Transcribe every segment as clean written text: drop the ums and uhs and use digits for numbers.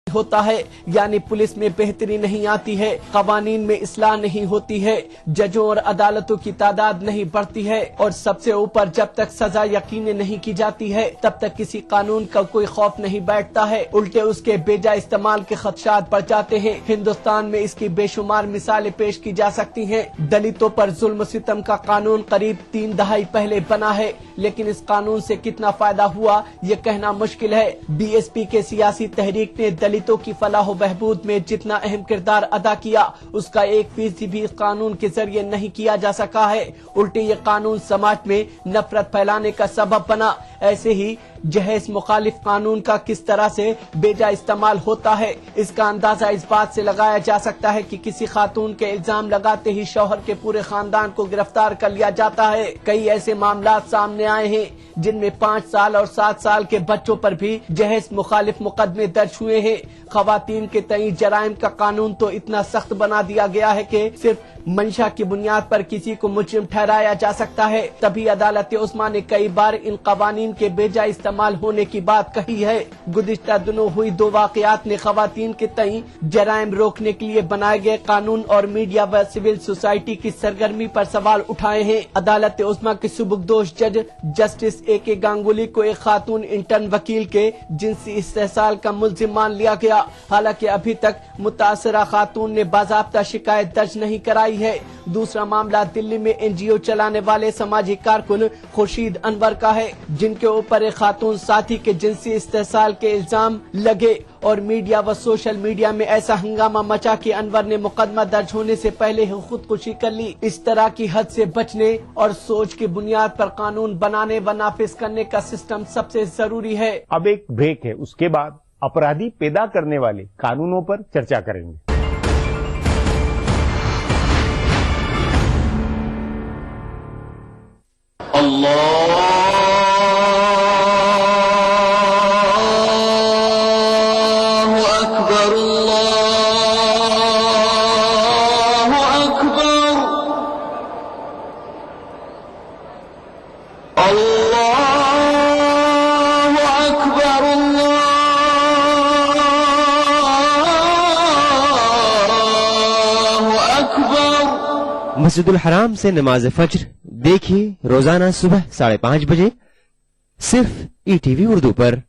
होता है, यानी पुलिस में बेहतरी नहीं आती है, कवानीन में इस्लाह नहीं होती है, जजों और अदालतों की तादाद नहीं बढ़ती है, और सबसे ऊपर जब तक सजा यकीन नहीं की जाती है तब तक किसी कानून का कोई खौफ नहीं बैठता है, उल्टे उसके बेजा इस्तेमाल के खदशात बढ़ जाते हैं। हिंदुस्तान में इसकी बेशुमार मिसालें पेश की जा सकती हैं। दलितों पर जुल्म सितम का कानून करीब 3 दहाई पहले बना है, लेकिन इस कानून से कितना फायदा हुआ ये कहना मुश्किल है। बीएसपी के सियासी तहरीक ने दलितों की फलाह बहबूद में जितना अहम किरदार अदा किया उसका 1% भी इस कानून के जरिए नहीं किया जा सका है। उल्टे ये कानून समाज में नफरत फैलाने का सबब बना। ऐसे ही जहेज मुखालिफ कानून का किस तरह से बेजा इस्तेमाल होता है इसका अंदाजा इस बात से लगाया जा सकता है कि किसी खातून के इल्जाम लगाते ही शौहर के पूरे खानदान को गिरफ्तार कर लिया जाता है। कई ऐसे मामला सामने आए हैं जिनमें 5 साल और 7 साल के बच्चों पर भी जहेज मुखालिफ मुकदमे दर्ज हुए हैं। खवातीन के तई जराइम का कानून तो इतना सख्त बना दिया गया है कि सिर्फ मंशा की बुनियाद पर किसी को मुजरिम ठहराया जा सकता है। तभी अदालत उस्मा ने कई बार इन कवानीन के बेजा इस्तेमाल होने की बात कही है। गुज़िश्ता दिनों हुई 2 वाक़यात ने खवातीन के तई जराइम रोकने के लिए बनाए गए कानून और मीडिया व सिविल सोसाइटी की सरगर्मी पर सवाल उठाए हैं। अदालत उस्मा के सुबुकदोश जज जस्टिस AK गांगुली को एक खातून इंटर्न वकील के जिनसी इस्तेहसाल का मुल्जिम मान लिया गया। हालांकि अभी तक मुतासरा खातून ने बाज़ाब्ता शिकायत दर्ज नहीं कराई है। दूसरा मामला दिल्ली में NGO चलाने वाले समाजी कारकुन खुर्शीद अनवर का है, जिनके ऊपर एक खातून साथी के जिनसी इस्तेहसाल के इल्जाम लगे और मीडिया व सोशल मीडिया में ऐसा हंगामा मचा कि अनवर ने मुकदमा दर्ज होने से पहले ही खुदकुशी कर ली। इस तरह की हद से बचने और सोच की बुनियाद पर कानून बनाने व नाफिज करने का सिस्टम सबसे जरूरी है। अब एक ब्रेक है, उसके बाद अपराधी पैदा करने वाले कानूनों पर चर्चा करेंगे। मस्जिदुल हराम से नमाज फज्र देखिए रोजाना सुबह 5:30 बजे सिर्फ ETV उर्दू पर।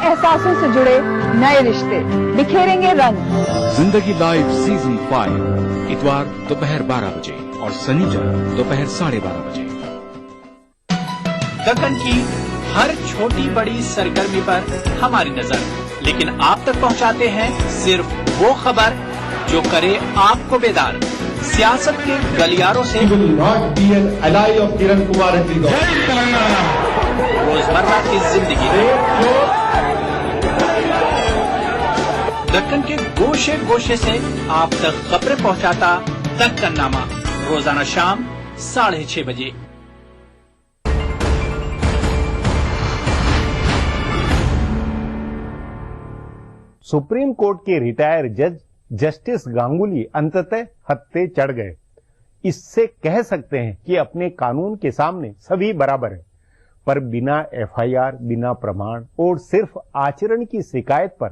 एहसासों से जुड़े नए रिश्ते बिखेरेंगे रंग। जिंदगी लाइव सीजन 5 इतवार दोपहर 12 बजे और शनिवार दोपहर 12:30 बजे। दक्कन की हर छोटी बड़ी सरगर्मी पर हमारी नजर, लेकिन आप तक पहुंचाते हैं सिर्फ वो खबर जो करे आपको बेदार। सियासत के गलियारों से रोजमर्रा की जिंदगी, दक्कन के गोशे गोशे से आप तक खबरें पहुंचाता दक्कननामा, रोजाना शाम 6:30 बजे। सुप्रीम कोर्ट के रिटायर जज जस्टिस गांगुली अंततः हत्थे चढ़ गए। इससे कह सकते हैं कि अपने कानून के सामने सभी बराबर हैं, पर बिना FIR, बिना प्रमाण और सिर्फ आचरण की शिकायत पर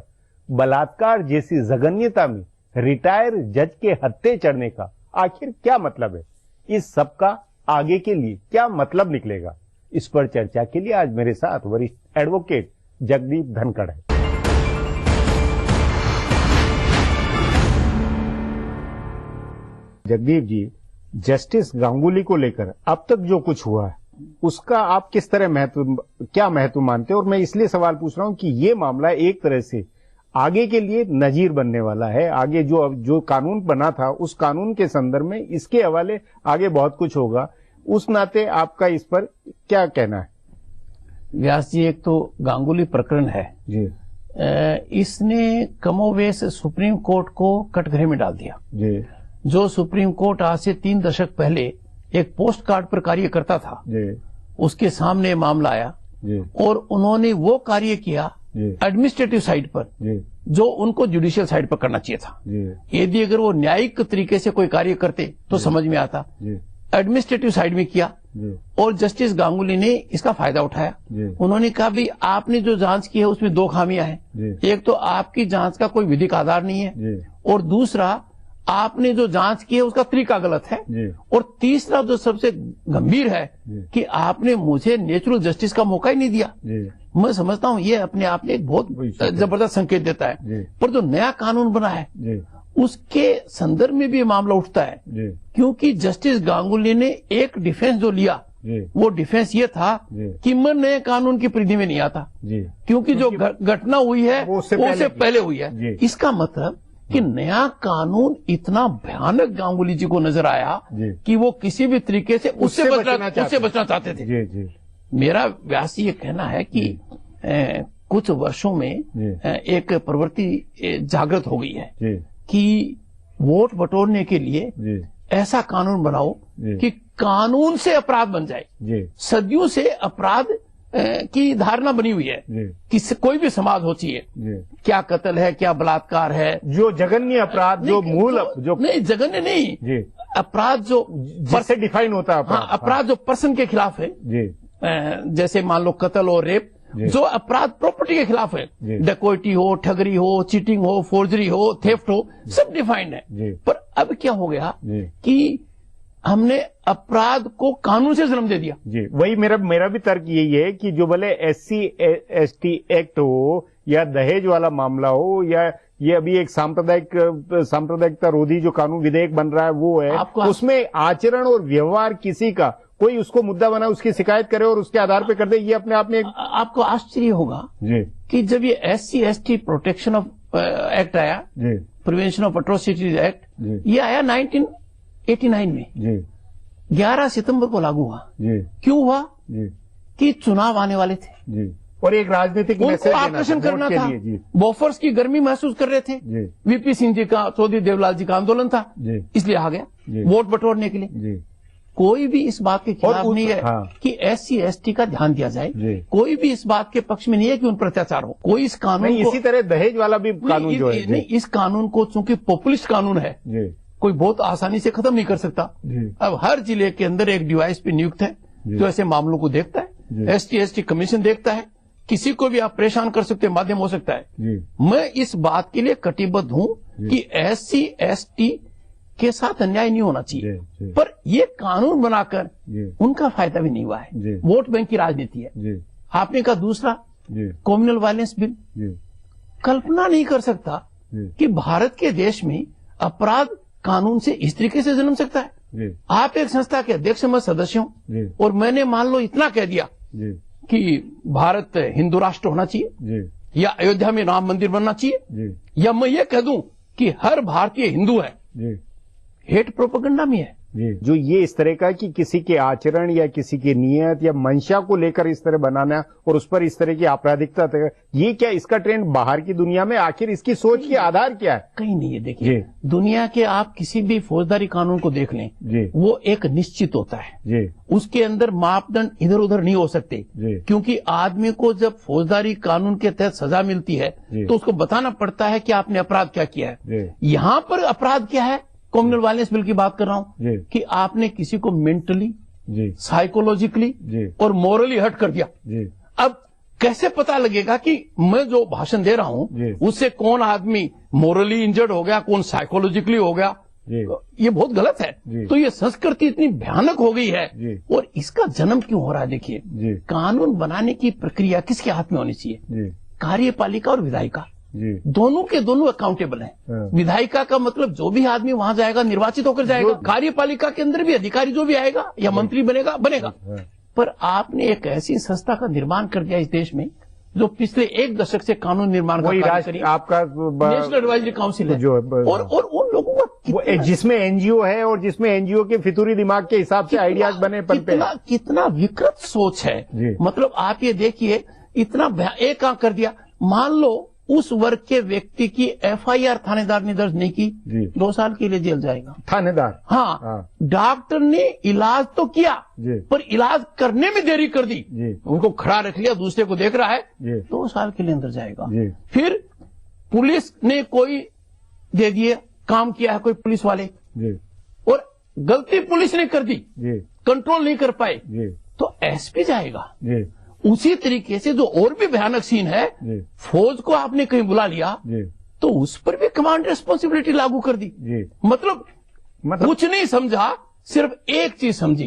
बलात्कार जैसी जघन्यता में रिटायर जज के हत्थे चढ़ने का आखिर क्या मतलब है? इस सब का आगे के लिए क्या मतलब निकलेगा? इस पर चर्चा के लिए आज मेरे साथ वरिष्ठ एडवोकेट जगदीप धनखड़ है। जगदीप जी, जस्टिस गांगुली को लेकर अब तक जो कुछ हुआ है उसका आप किस तरह क्या महत्व मानते हैं? और मैं इसलिए सवाल पूछ रहा हूं कि ये मामला एक तरह से आगे के लिए नजीर बनने वाला है। आगे जो कानून बना था उस कानून के संदर्भ में इसके हवाले आगे बहुत कुछ होगा। उस नाते आपका इस पर क्या कहना है? व्यास जी, एक तो गांगुली प्रकरण है जी, इसने कमोवेश सुप्रीम कोर्ट को कटघरे में डाल दिया। जी जो सुप्रीम कोर्ट आज से 3 दशक पहले एक पोस्ट कार्ड पर कार्य करता था, जी उसके सामने मामला आया जी और उन्होंने वो कार्य किया जी एडमिनिस्ट्रेटिव साइड पर जी जो उनको जुडिशियल साइड पर करना चाहिए था। जी यदि अगर वो न्यायिक तरीके से कोई कार्य करते तो समझ में आता। जी एडमिनिस्ट्रेटिव साइड में किया जी और जस्टिस गांगुली ने इसका फायदा उठाया। जी उन्होंने कहा भी आपने जो जांच की है उसमें 2 खामियां हैं। जी एक तो आपकी जांच का कोई विधिक आधार नहीं है जी और दूसरा आपने जो जांच की है उसका तरीका गलत है जी और तीसरा जो सबसे गंभीर है जी कि आपने मुझे नेचुरल जस्टिस का मौका ही नहीं दिया। जी मैं समझता हूं ये अपने आप में एक बहुत जबरदस्त संकेत देता है। जी पर जो नया कानून बना है जी उसके संदर्भ में भी ये मामला उठता है जी क्योंकि जस्टिस गांगुली ने एक डिफेंस जो लिया जी वो डिफेंस ये था जी कि मैं नए कानून की परिधि में नहीं आता जी क्योंकि जो घटना हुई है वो उससे वो पहले पहले हुई है। जी। इसका मतलब कि नया कानून इतना भयानक गांगुली जी को नजर आया जी। कि वो किसी भी तरीके से उससे बचना चाहते थे। जी जी मेरा व्यास ये कहना है कि कुछ वर्षों में एक प्रवृत्ति जागृत हो गई है जी कि वोट बटोरने के लिए जी ऐसा कानून बनाओ जी। कि कानून से अपराध बन जाए। जी सदियों से अपराध की धारणा बनी हुई है जी कि कोई भी समाज होती है, जी क्या कत्ल है, क्या बलात्कार है, जो जघन्य अपराध जो मूल जो नहीं जघन्य नहीं, जी अपराध जो जिससे डिफाइन होता है हाँ अपराध जो पर्सन के खिलाफ है, जी जैसे मान लो कत्ल और रेप, जो अपराध प्रॉपर्टी के खिलाफ है, डकैती हो, ठगरी हो, चीटिंग हो, फोर्जरी हो, थेफ्ट हो, सब डिफाइंड है। पर अब क्या हो गया कि हमने अपराध को कानून से जन्म दे दिया। जी वही मेरा भी तर्क यही है कि जो भले SC/ST एक्ट हो या दहेज वाला मामला हो या ये अभी एक सांप्रदायिकता रोधी जो कानून विधेयक बन रहा है वो है, उसमें आचरण और व्यवहार किसी का कोई उसको मुद्दा बना उसकी शिकायत करे और उसके आधार पे कर दे, ये अपने आप में आपको आश्चर्य होगा जी कि जब ये SC/ST प्रोटेक्शन ऑफ एक्ट आया, जी प्रिवेंशन ऑफ एट्रोसिटीज एक्ट, ये आया 1989 में जी 11 सितंबर को लागू हुआ। जी क्यों हुआ? जी कि चुनाव आने वाले थे जी और एक राजनीतिक उनको आकर्षण करना था, बोफर्स की गर्मी महसूस कर रहे थे। VP सिंह जी का, चौधरी देवलाल जी का आंदोलन था, इसलिए आ गया वोट बटोरने के लिए। कोई भी इस बात के खिलाफ नहीं है कि SC/ST का ध्यान दिया जाए, कोई भी इस बात के पक्ष में नहीं है कि उन पर अत्याचार हो। कोई इस कानून को इसी तरह दहेज वाला भी कानून जो है नहीं, इस कानून को चूंकि पॉपुलिस्ट कानून है कोई बहुत आसानी से खत्म नहीं कर सकता। अब हर जिले के अंदर एक DYSP नियुक्त है जो ऐसे मामलों को देखता है, ST/ST कमीशन देखता है, किसी को भी आप परेशान कर सकते हैं, माध्यम हो सकता है। मैं इस बात के लिए कटिबद्ध हूं कि SC/ST के साथ अन्याय नहीं होना चाहिए, पर ये कानून बनाकर उनका फायदा भी नहीं हुआ है। वोट बैंक की राजनीति है। आपने कहा दूसरा कम्युनल वायलेंस बिल, कल्पना नहीं कर सकता कि भारत के देश में अपराध कानून से इस तरीके से जन्म सकता है। आप एक संस्था के अध्यक्ष, मैं सदस्य हूं और मैंने मान लो इतना कह दिया कि भारत हिंदू राष्ट्र होना चाहिए या अयोध्या में राम मंदिर बनना चाहिए, या मैं ये कह दूं कि हर भारतीय हिंदू है, हेट प्रोपेगेंडा में है। जो ये इस तरह का कि किसी के आचरण या किसी की नियत या मंशा को लेकर इस तरह बनाना और उस पर इस तरह की आपराधिकता, ये क्या इसका ट्रेंड बाहर की दुनिया में, आखिर इसकी सोच के आधार क्या है? कहीं नहीं है। देखिए दुनिया के आप किसी भी फौजदारी कानून को देख लें, वो एक निश्चित होता है, उसके अंदर मापदंड इधर उधर नहीं हो सकते, क्योंकि आदमी को जब फौजदारी कानून के तहत सजा मिलती है तो उसको बताना पड़ता है कि आपने अपराध क्या किया है। यहाँ पर अपराध क्या है, कम्युनल वायलेंस बिल की बात कर रहा हूं कि आपने किसी को मेंटली, साइकोलॉजिकली और मोरली हर्ट कर दिया। अब कैसे पता लगेगा कि मैं जो भाषण दे रहा हूं उससे कौन आदमी मोरली इंजर्ड हो गया, कौन साइकोलॉजिकली हो गया? ये बहुत गलत है। तो ये संस्कृति इतनी भयानक हो गई है और इसका जन्म क्यों हो रहा है? देखिए कानून बनाने की प्रक्रिया किसके हाथ में होनी चाहिए? कार्यपालिका और विधायिका, दोनों के दोनों अकाउंटेबल हैं। विधायिका का मतलब जो भी आदमी वहां जाएगा निर्वाचित होकर जाएगा, कार्यपालिका के अंदर भी अधिकारी जो भी आएगा या मंत्री बनेगा। पर आपने एक ऐसी संस्था का निर्माण कर दिया इस देश में जो पिछले 1 दशक से कानून निर्माण का कार्य करी, आपका नेशनल एडवाइजरी काउंसिल है, और उन लोगों का जिसमें NGO है और जिसमें NGO के फितूरी दिमाग के हिसाब से आइडियाज बने पनपे, कितना विकृत सोच है। मतलब आप ये देखिए, इतना एक काम कर दिया। मान लो उस वर्ग के व्यक्ति की FIR थानेदार ने दर्ज नहीं की, 2 साल के लिए जेल जाएगा। थानेदार? हाँ। डॉक्टर ने इलाज तो किया पर इलाज करने में देरी कर दी, उनको खड़ा रख लिया, दूसरे को देख रहा है, 2 साल के लिए अंदर जाएगा। फिर पुलिस ने कोई दे दिए, काम किया है कोई पुलिस वाले और गलती पुलिस ने कर दी, कंट्रोल नहीं कर पाए, तो SP जाएगा। उसी तरीके से जो और भी भयानक सीन है, फौज को आपने कहीं बुला लिया तो उस पर भी कमांड रिस्पॉन्सिबिलिटी लागू कर दी। मतलब कुछ नहीं समझा, सिर्फ एक चीज समझी,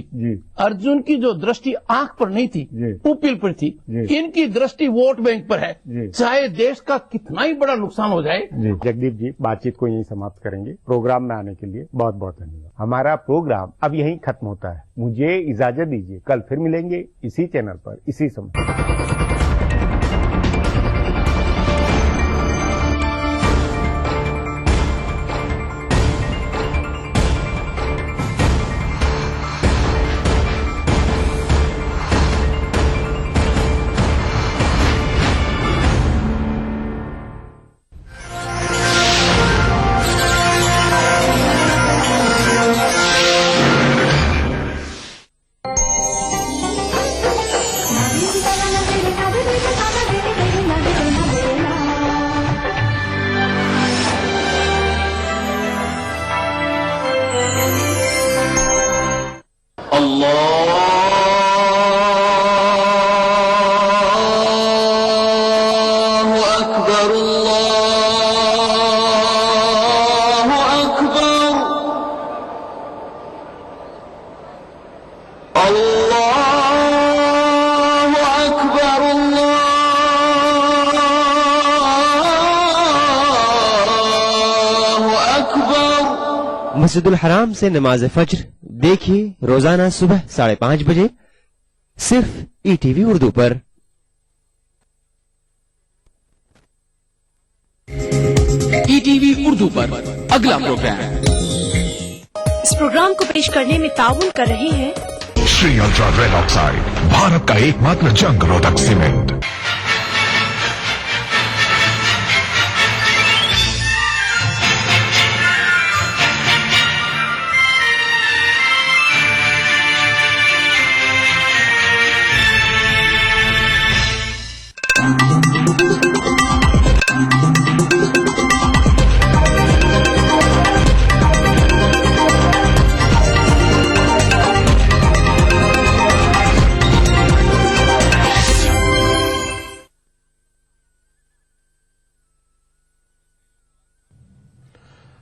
अर्जुन की जो दृष्टि आंख पर नहीं थी, पुपिल पर थी, इनकी दृष्टि वोट बैंक पर है, चाहे देश का कितना ही बड़ा नुकसान हो जाए। जगदीप जी, बातचीत को यहीं समाप्त करेंगे। प्रोग्राम में आने के लिए बहुत बहुत धन्यवाद। हमारा प्रोग्राम अब यहीं खत्म होता है, मुझे इजाजत दीजिए, कल फिर मिलेंगे इसी चैनल पर इसी समय। मस्जिदुल हराम से नमाज फज्र देखिए रोजाना सुबह 5:30 बजे सिर्फ ETV उर्दू पर। ETV उर्दू पर अगला प्रोग्राम। इस प्रोग्राम को पेश करने में ताउन कर रहे हैं Shri ultra red oxide, Bharat का एकमात्र जंग रोधक सीमेंट।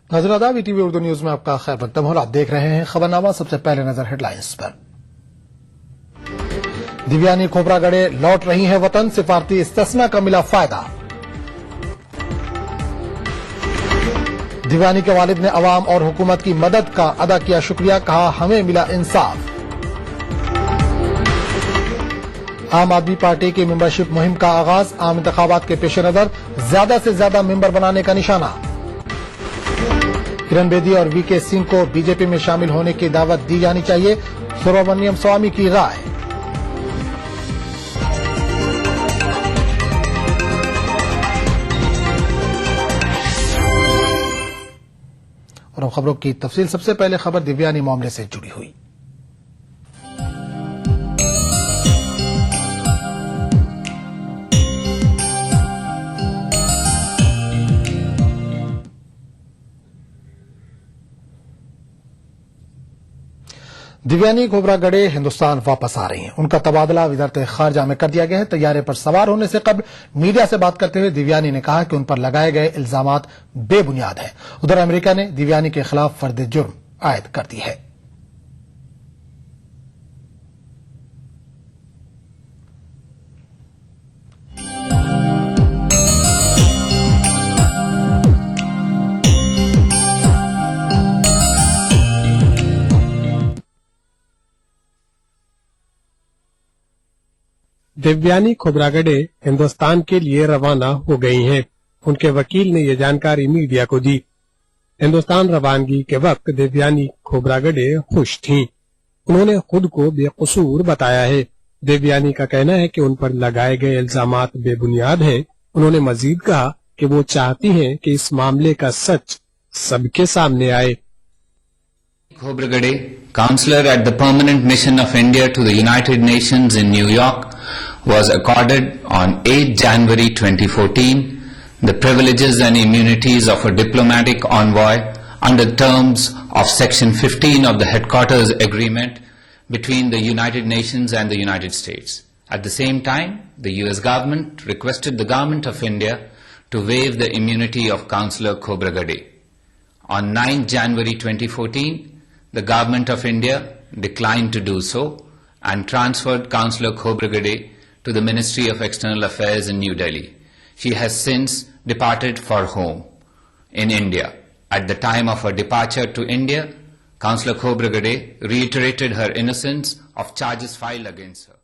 नाज़रीन, ETV उर्दू न्यूज में आपका खैर मकदम हो। आप देख रहे हैं खबरनामा। सबसे पहले नजर हेडलाइंस पर। दिव्यानी खोबरागढ़े लौट रही हैं वतन, सिफारती इस्तिस्ना का मिला फायदा। दिव्यानी के वालिद ने अवाम और हुकूमत की मदद का अदा किया शुक्रिया, कहा हमें मिला इंसाफ। आम आदमी पार्टी की मेंबरशिप मुहिम का आगाज, आम इंतखाबात के पेश नजर ज्यादा से ज्यादा मेंबर बनाने का निशाना। किरण बेदी और VK सिंह को बीजेपी में शामिल होने की दावत दी जानी चाहिए, सुब्रमण्यम स्वामी की राय। और अब खबरों की तफसील। सबसे पहले खबर दिव्यानी मामले से जुड़ी हुई। दिव्यानी खोबरागढ़े हिंदुस्तान वापस आ रही हैं। उनका तबादला वजारत खारजा में कर दिया गया है। तैयारे पर सवार होने से कबल मीडिया से बात करते हुए दिव्यानी ने कहा कि उन पर लगाए गए इल्जामात बेबुनियाद हैं। उधर अमेरिका ने दिव्यानी के खिलाफ फर्द जुर्म आयद कर दी है। दिव्यानी खोबरागढ़े हिंदुस्तान के लिए रवाना हो गई हैं। उनके वकील ने यह जानकारी मीडिया को दी। हिंदुस्तान रवानगी के वक्त दिव्यानी खोबरागढ़े खुश थीं। उन्होंने खुद को बेकसूर बताया है। दिव्यानी का कहना है कि उन पर लगाए गए इल्जामात बेबुनियाद हैं। उन्होंने मजीद कहा कि वो चाहती हैं कि इस मामले का सच सबके सामने आए। Khobragade, counselor at the Permanent Mission of India to the United Nations in New York, was accorded on 8 January 2014 the privileges and immunities of a diplomatic envoy under the terms of Section 15 of the Headquarters Agreement between the United Nations and the United States. At the same time, the US government requested the Government of India to waive the immunity of Councillor Khobragade. On 9 January 2014, the Government of India declined to do so and transferred Councillor Khobragade to the Ministry of External Affairs in New Delhi. She has since departed for home in India. At the time of her departure to India, Councillor Khobragade reiterated her innocence of charges filed against her.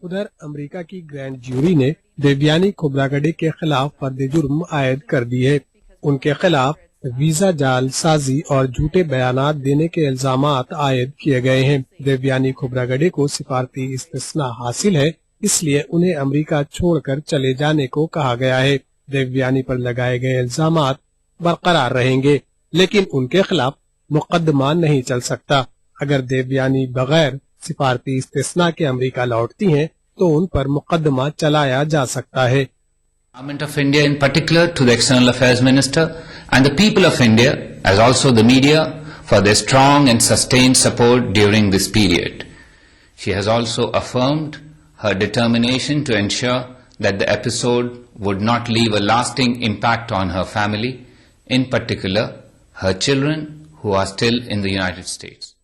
उधर America की grand jury ने देवयानी खोब्रागडे के खिलाफ फर्द जुर्म आयद कर दी है। उनके खिलाफ वीजा जाल साजी और झूठे बयानात देने के इल्जामात आयद किए गए हैं। देवयानी खोब्रागडे को सिफारती इस्तिस्ना हासिल है, इसलिए उन्हें अमेरिका छोड़कर चले जाने को कहा गया है। देवयानी पर लगाए गए इल्जामात बरकरार रहेंगे, लेकिन उनके खिलाफ मुकदमा नहीं चल सकता। अगर देवयानी बगैर सिफारती इस्तिस्ना के अमेरिका लौटती हैं, तो उन पर मुकदमा चलाया जा सकता है। Government of India in particular, to the External Affairs Minister and the people of India, as also the media, for their strong and sustained support during this period. She has also affirmed her determination to ensure that the episode would not leave a lasting impact on her family, in particular her children who are still in the United States.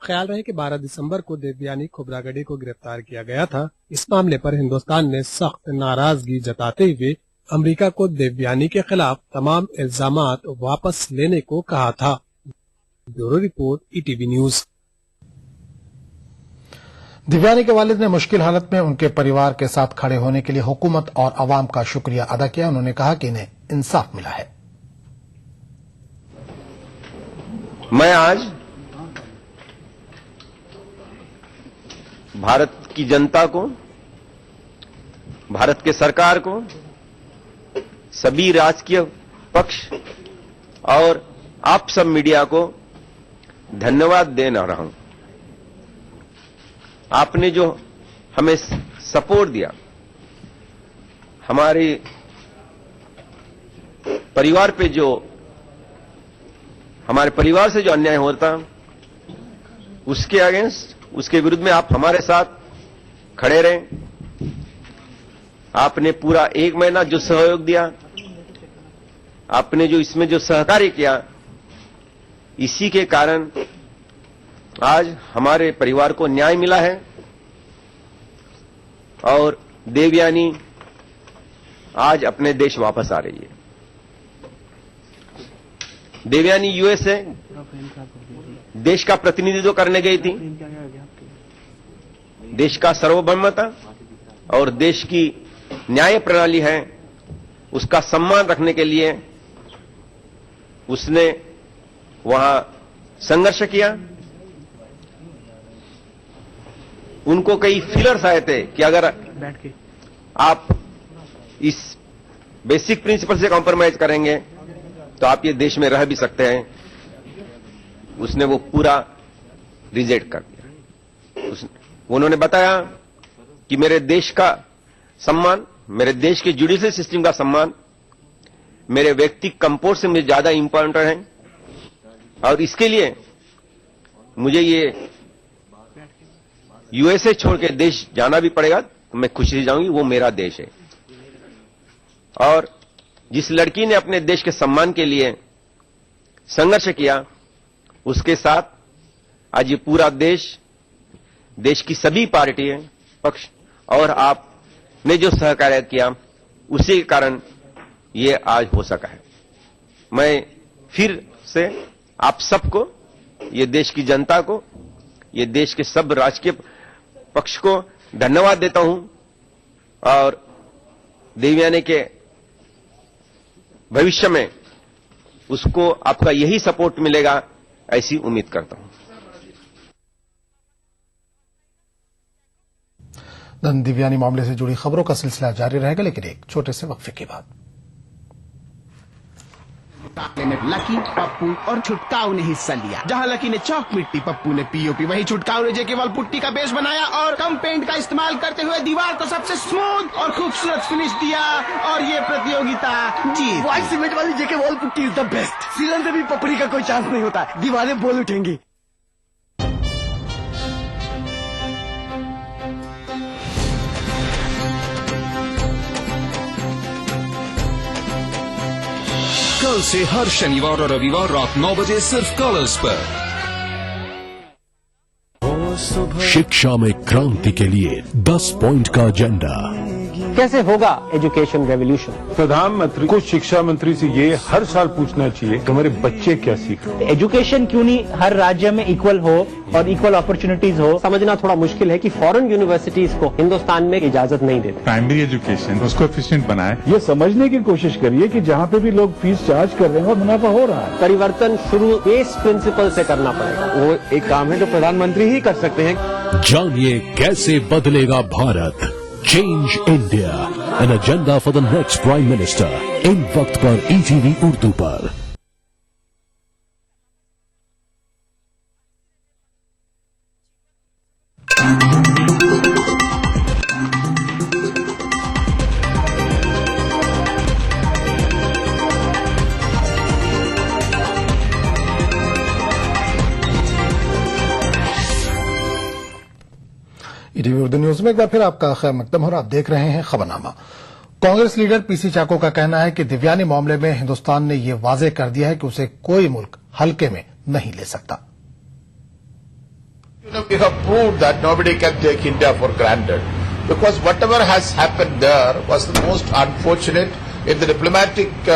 ख्याल रहे कि 12 दिसंबर को देवयानी खोब्रागडे को गिरफ्तार किया गया था। इस मामले पर हिंदुस्तान ने सख्त नाराजगी जताते हुए अमेरिका को देवयानी के खिलाफ तमाम इल्जामात वापस लेने को कहा था। Bureau report, ETV news. Divyani के वालिद ने मुश्किल हालत में उनके परिवार के साथ खड़े होने के लिए हुकूमत और अवाम का शुक्रिया अदा किया। उन्होंने कहा कि इन्हें इंसाफ मिला है। मैं आज भारत की जनता को, भारत के सरकार को, सभी राजकीय पक्ष और आप सब मीडिया को धन्यवाद देना रहा हूं। आपने जो हमें सपोर्ट दिया, हमारे परिवार पे जो, हमारे परिवार से जो अन्याय होता, उसके अगेंस्ट, उसके विरुद्ध में आप हमारे साथ खड़े रहे। आपने पूरा 1 महीना जो सहयोग दिया, आपने जो इसमें जो सहकार्य किया, इसी के कारण आज हमारे परिवार को न्याय मिला है और देवयानी आज अपने देश वापस आ रही है। देवयानी यूएसए देश का प्रतिनिधित्व करने गई थी। देश का सार्वभौमता और देश की न्याय प्रणाली है, उसका सम्मान रखने के लिए उसने वहां संघर्ष किया। उनको कई फीलर्स आए थे कि अगर आप इस बेसिक प्रिंसिपल से कॉम्प्रोमाइज करेंगे तो आप ये देश में रह भी सकते हैं। उसने वो पूरा रिजेक्ट कर दिया। उन्होंने बताया कि मेरे देश का सम्मान, मेरे देश के जुडिशियल सिस्टम का सम्मान मेरे व्यक्तिगत कंपोर्ट से मुझे ज्यादा इंपॉर्टेंट है और इसके लिए मुझे ये यूएसए छोड़ के देश जाना भी पड़ेगा तो मैं खुशी से जाऊंगी, वो मेरा देश है। और जिस लड़की ने अपने देश के सम्मान के लिए संघर्ष किया, उसके साथ आज ये पूरा देश, देश की सभी पार्टियां, पक्ष और आपने जो सहकार्य किया, उसी के कारण ये आज हो सका है। मैं फिर से आप सबको, ये देश की जनता को, ये देश के सब राजकीय पक्ष को धन्यवाद देता हूं और देवयानी के भविष्य में उसको आपका यही सपोर्ट मिलेगा, ऐसी उम्मीद करता हूं। दिव्यानी मामले से जुड़ी खबरों का सिलसिला जारी रहेगा, लेकिन एक छोटे से वक्फे के बाद। मुकाबले में लकी, पप्पू और छुटकाऊ ने हिस्सा लिया। जहां लकी ने चौक मिट्टी, पप्पू ने पीओपी, वहीं छुटकाऊ ने जेके वॉल पुट्टी का बेस बनाया और कम पेंट का इस्तेमाल करते हुए दीवार को सबसे स्मूथ और खूबसूरत फिनिश दिया और ये प्रतियोगिता जीत। व्हाइट सीमेंट वाली JK wall putty is the best. सीलन से भी पपड़ी का कोई चांस नहीं होता, दीवारें बोल उठेंगी। कल से हर शनिवार और रविवार रात 9 बजे सिर्फ कलर्स पर। शिक्षा में क्रांति के लिए 10 पॉइंट का एजेंडा। कैसे होगा एजुकेशन रेवोल्यूशन? प्रधानमंत्री को शिक्षा मंत्री से ये हर साल पूछना चाहिए कि हमारे बच्चे क्या सीख रहे हैं। एजुकेशन क्यों नहीं हर राज्य में इक्वल हो और इक्वल अपॉर्चुनिटीज हो? समझना थोड़ा मुश्किल है कि फॉरेन यूनिवर्सिटीज को हिंदुस्तान में इजाजत नहीं देते। प्राइमरी एजुकेशन उसको एफिशिएंट बनाए। ये समझने की कोशिश करिए कि जहाँ पे भी लोग फीस चार्ज कर रहे हैं और मुनाफा हो रहा है। परिवर्तन शुरू बेस प्रिंसिपल से करना पड़ेगा। वो एक काम है जो प्रधानमंत्री ही कर सकते हैं। जानिए कैसे बदलेगा Bharat. Change India, an agenda for the next prime minister. इन वक्त पर ईटीवी उर्दू पर। ईटीवी उर्दू न्यूज में एक बार फिर आपका खैर मकदम और आप देख रहे हैं खबरनामा। कांग्रेस लीडर पीसी चाको का कहना है कि दिव्यानी मामले में हिंदुस्तान ने यह वाजे कर दिया है कि उसे कोई मुल्क हल्के में नहीं ले सकता। We have proved that nobody can take India for granted because whatever has happened there was the most unfortunate in the diplomatic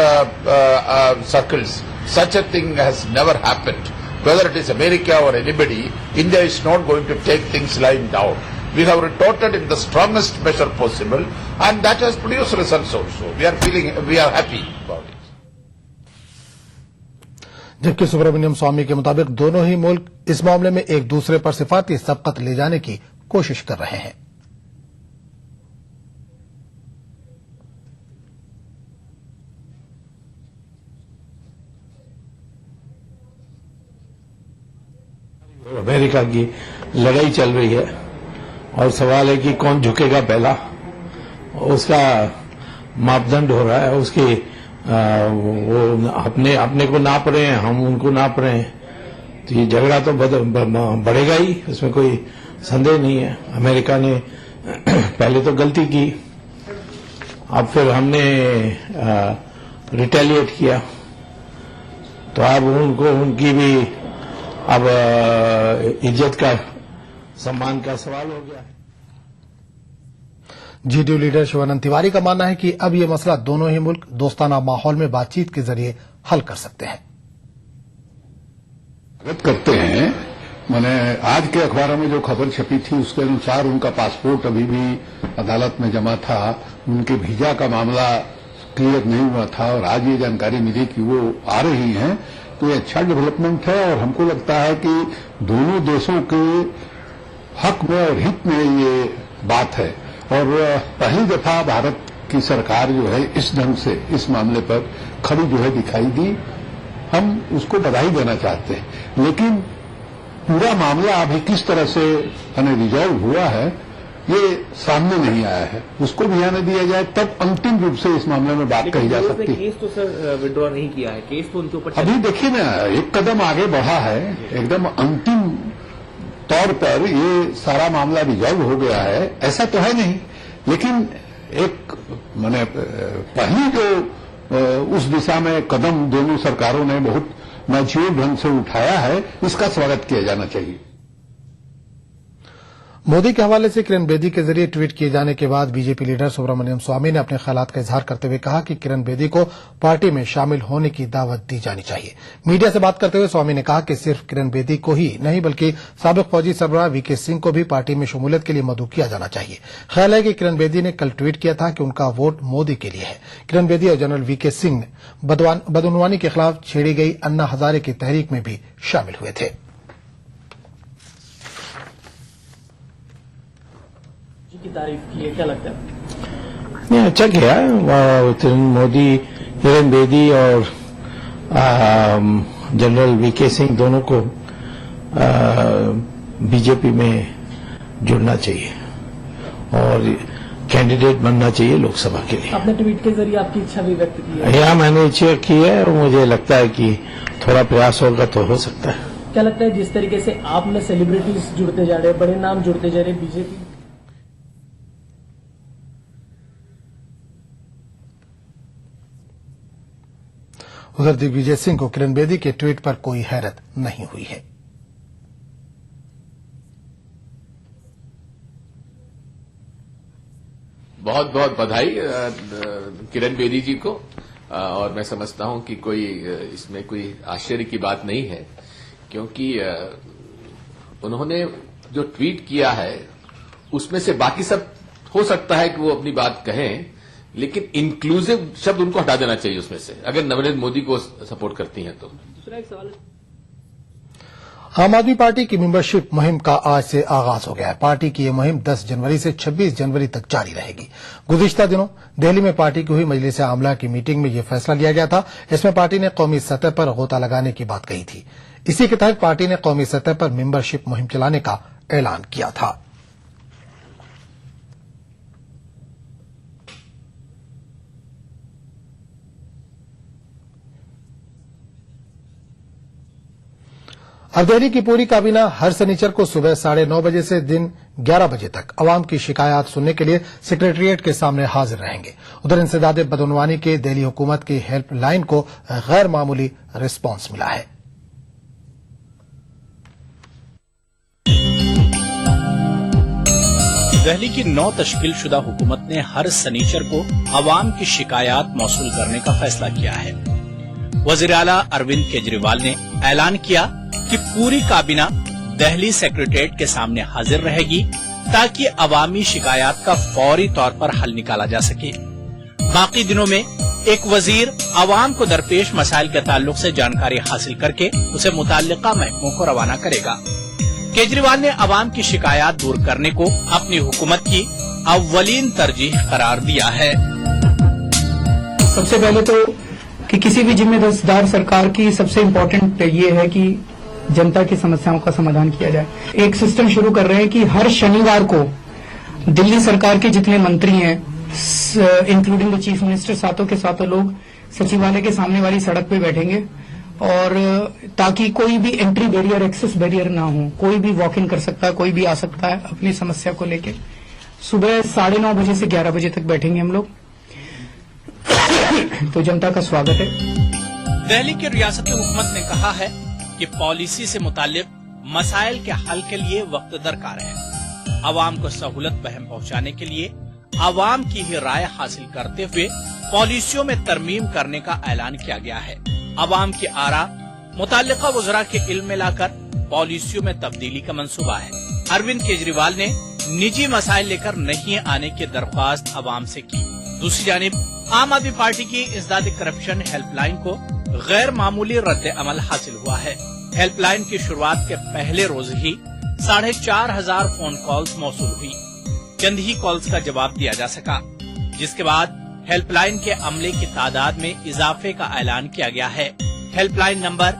circles. Such a thing has never happened. Whether it is America or anybody, India is not going to take things lying down. We have retorted in the strongest measure possible, and that has produced results also. We are happy about it. जबकि सुब्रमण्यम स्वामी के मुताबिक दोनों ही मुल्क इस मामले में एक दूसरे पर सिफाती सबकत ले जाने की कोशिश कर रहे हैं। अमेरिका की लड़ाई चल रही है और सवाल है कि कौन झुकेगा पहला। उसका मापदंड हो रहा है, उसकी वो अपने को नाप रहे हैं, हम उनको नाप रहे हैं। तो ये झगड़ा तो बढ़ेगा ही, इसमें कोई संदेह नहीं है। अमेरिका ने पहले तो गलती की, अब फिर हमने रिटेलिएट किया, तो अब उनको उनकी भी अब इज्जत का सम्मान का सवाल हो गया है। जेडीयू लीडर शिवानंद तिवारी का मानना है कि अब ये मसला दोनों ही मुल्क दोस्ताना माहौल में बातचीत के जरिए हल कर सकते हैं। करते हैं, मैंने आज के अखबारों में जो खबर छपी थी उसके अनुसार उनका पासपोर्ट अभी भी अदालत में जमा था, उनके वीजा का मामला क्लियर नहीं हुआ था और आज ये जानकारी मिली कि वो आ रही हैं। तो ये अच्छा डेवलपमेंट है और हमको लगता है कि दोनों देशों के हक में और हित में ये बात है। और पहली दफा भारत की सरकार जो है इस ढंग से इस मामले पर खड़ी जो है दिखाई दी, हम उसको बधाई देना चाहते हैं। लेकिन पूरा मामला अभी किस तरह से रिजॉल्व हुआ है ये सामने नहीं आया है, उसको भी आने दिया जाए तब अंतिम रूप से इस मामले में बात कही जा सकती है। केस तो सर विड्रॉ नहीं किया है, केस तो उनके ऊपर अभी देखिए ना, एक कदम आगे बढ़ा है, एकदम अंतिम तौर पर ये सारा मामला रिजॉल्व हो गया है, ऐसा तो है नहीं। लेकिन एक माने पहली जो उस दिशा में कदम दोनों सरकारों ने बहुत मैच्योर ढंग से उठाया है, इसका स्वागत किया जाना चाहिए। मोदी के हवाले से किरण बेदी के जरिए ट्वीट किए जाने के बाद बीजेपी लीडर सुब्रमण्यम स्वामी ने अपने ख्यालात का इजहार करते हुए कहा कि किरण बेदी को पार्टी में शामिल होने की दावत दी जानी चाहिए। मीडिया से बात करते हुए स्वामी ने कहा कि सिर्फ किरण बेदी को ही नहीं बल्कि साबिक फौजी सरबराह वीके सिंह को भी पार्टी में शमूलियत के लिए मदऊ किया जाना चाहिए। ख्याल है कि किरण बेदी ने कल ट्वीट किया था कि उनका वोट मोदी के लिए है। किरण बेदी और जनरल वीके सिंह बदउनवानी के खिलाफ छेड़ी गई अन्ना हजारे की तहरीक में भी शामिल हुए थे। की तारीफ की है, क्या लगता है? नहीं, अच्छा किया मोदी, किरण बेदी और जनरल वीके सिंह दोनों को बीजेपी में जुड़ना चाहिए और कैंडिडेट बनना चाहिए लोकसभा के लिए। आपने ट्वीट के जरिए आपकी इच्छा भी व्यक्त की है। यहाँ मैंने इच्छा की है और मुझे लगता है कि थोड़ा प्रयास होगा तो हो सकता है। क्या लगता है जिस तरीके से आप में सेलिब्रिटीज जुड़ते जा रहे हैं, बड़े नाम जुड़ते जा रहे हैं बीजेपी? उधर दिग्विजय सिंह को किरण बेदी के ट्वीट पर कोई हैरत नहीं हुई है। बहुत बहुत बधाई किरण बेदी जी को, और मैं समझता हूं कि कोई इसमें कोई आश्चर्य की बात नहीं है, क्योंकि उन्होंने जो ट्वीट किया है उसमें से बाकी सब हो सकता है कि वो अपनी बात कहें, लेकिन इंक्लूसिव शब्द उनको हटा देना चाहिए उसमें से, अगर नरेंद्र मोदी को सपोर्ट करती हैं तो। दूसरा एक सवाल है, आम आदमी पार्टी की मेंबरशिप मुहिम का आज से आगाज हो गया है। पार्टी की यह मुहिम 10 जनवरी से 26 जनवरी तक जारी रहेगी। गुज़िश्ता दिनों दिल्ली में पार्टी की हुई मजलिस आमला की मीटिंग में यह फैसला लिया गया था। इसमें पार्टी ने कौमी सतह पर गोता लगाने की बात कही थी। इसी के तहत पार्टी ने कौमी सतह पर मेंबरशिप मुहिम चलाने का ऐलान किया था। अब दिल्ली की पूरी काबीना हर शनिचर को सुबह 9:30 बजे से दिन 11 बजे तक अवाम की शिकायत सुनने के लिए सेक्रेटेरिएट के सामने हाजिर रहेंगे। उधर इंसदाद बदनवानी के दिल्ली हुकूमत की हेल्पलाइन को गैर मामूली रिस्पांस मिला है। दिल्ली की 9 तश्कीलशुदा हुकूमत ने हर सनीचर को अवाम की शिकायत मौसूल करने का फैसला किया है। वजीर आला अरविंद केजरीवाल ने ऐलान किया कि पूरी काबीना दिल्ली सेक्रेटेरिएट के सामने हाजिर रहेगी ताकि अवामी शिकायत का फौरी तौर पर हल निकाला जा सके। बाकी दिनों में एक वजीर अवाम को दरपेश मसाइल के ताल्लुक से जानकारी हासिल करके उसे मुताल्लिका महकमों को रवाना करेगा। केजरीवाल ने अवाम की शिकायत दूर करने को अपनी हुकूमत की अव्वलीन तरजीह करार दिया है। सबसे पहले तो कि किसी भी जिम्मेदार सरकार की सबसे इम्पोर्टेंट ये है कि जनता की समस्याओं का समाधान किया जाए। एक सिस्टम शुरू कर रहे हैं कि हर शनिवार को दिल्ली सरकार के जितने मंत्री हैं, इंक्लूडिंग द चीफ मिनिस्टर, सातों के सातों लोग सचिवालय के सामने वाली सड़क पे बैठेंगे, और ताकि कोई भी एंट्री बैरियर, एक्सेस बैरियर ना हो। कोई भी वॉक इन कर सकता है, कोई भी आ सकता है अपनी समस्या को लेके। सुबह 9:30 बजे से 11 बजे तक बैठेंगे हम लोग। तो जनता का स्वागत है। दिल्ली की रियासती हुकूमत ने कहा है कि पॉलिसी से मुतालिक मसाइल के हल के लिए वक्त दरकार है। अवाम को सहूलत बहम पहुंचाने के लिए अवाम की ही राय हासिल करते हुए पॉलिसियों में तरमीम करने का ऐलान किया गया है। अवाम की आरा मुताल्लिका वज़रा के इल्म में लाकर पॉलिसियों में तब्दीली का मंसूबा है। अरविंद केजरीवाल ने निजी मसाइल लेकर नहीं आने की दरख्वास्त अवाम से की। दूसरी जानिब आम आदमी पार्टी की इंसदाद करप्शन हेल्पलाइन को गैर मामूली रद्द अमल हासिल हुआ है। हेल्पलाइन की शुरुआत के पहले रोज ही 4,500 फोन कॉल्स मौसूल हुई। चंद ही कॉल्स का जवाब दिया जा सका, जिसके बाद हेल्पलाइन के अमले की तादाद में इजाफे का ऐलान किया गया है। हेल्पलाइन नंबर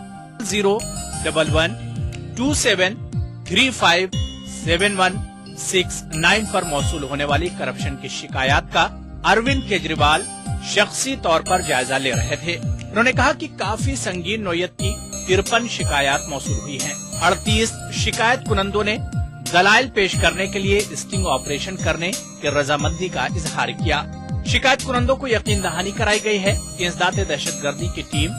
01127135716 पर मौसूल होने वाली करप्शन की शिकायत का अरविंद केजरीवाल शख्सी तौर पर जायजा ले रहे थे। उन्होंने कहा कि काफी संगीन नोयत की 53 शिकायत मौसूल हुई हैं। 38 शिकायत कुनंदों ने दलाइल पेश करने के लिए स्टिंग ऑपरेशन करने की रजामंदी का इजहार किया। शिकायत कुनंदों को यकीन दहानी कराई गई है कि इंसदाद दहशतगर्दी की टीम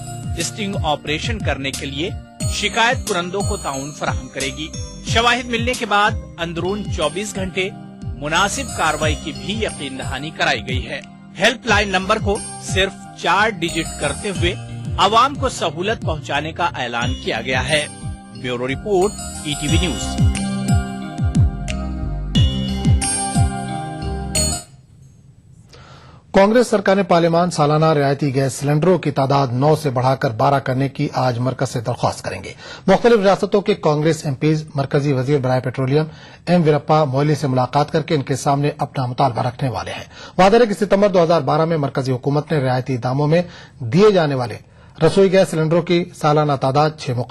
स्टिंग ऑपरेशन करने के लिए शिकायत कुनंदों को ताउन फराहम करेगी। शवाहिद मिलने के बाद अंदरून 24 घंटे मुनासिब कार्रवाई की भी यकीन दहानी कराई गई है। हेल्पलाइन नंबर को सिर्फ 4 डिजिट करते हुए अवाम को सहूलत पहुंचाने का ऐलान किया गया है। Bureau report, ETV news. Congress सरकार ने पार्लियामान सालाना रियायती गैस सिलेंडरों की तादाद 9 से बढ़ाकर 12 करने की आज मरकज से दरख्वास्त करेंगे। मुख्तलिफ रियासतों के कांग्रेस एमपीज मरकजी वजीर बराए पेट्रोलियम एम वीरप्पा मोइली से मुलाकात करके इनके सामने अपना मुतालबा रखने वाले हैं। वादा है कि सितंबर 2012 में मरकजी हुकूमत ने रियायती दामों में दिए जाने वाले रसोई गैस सिलेंडरों की सालाना तादाद 6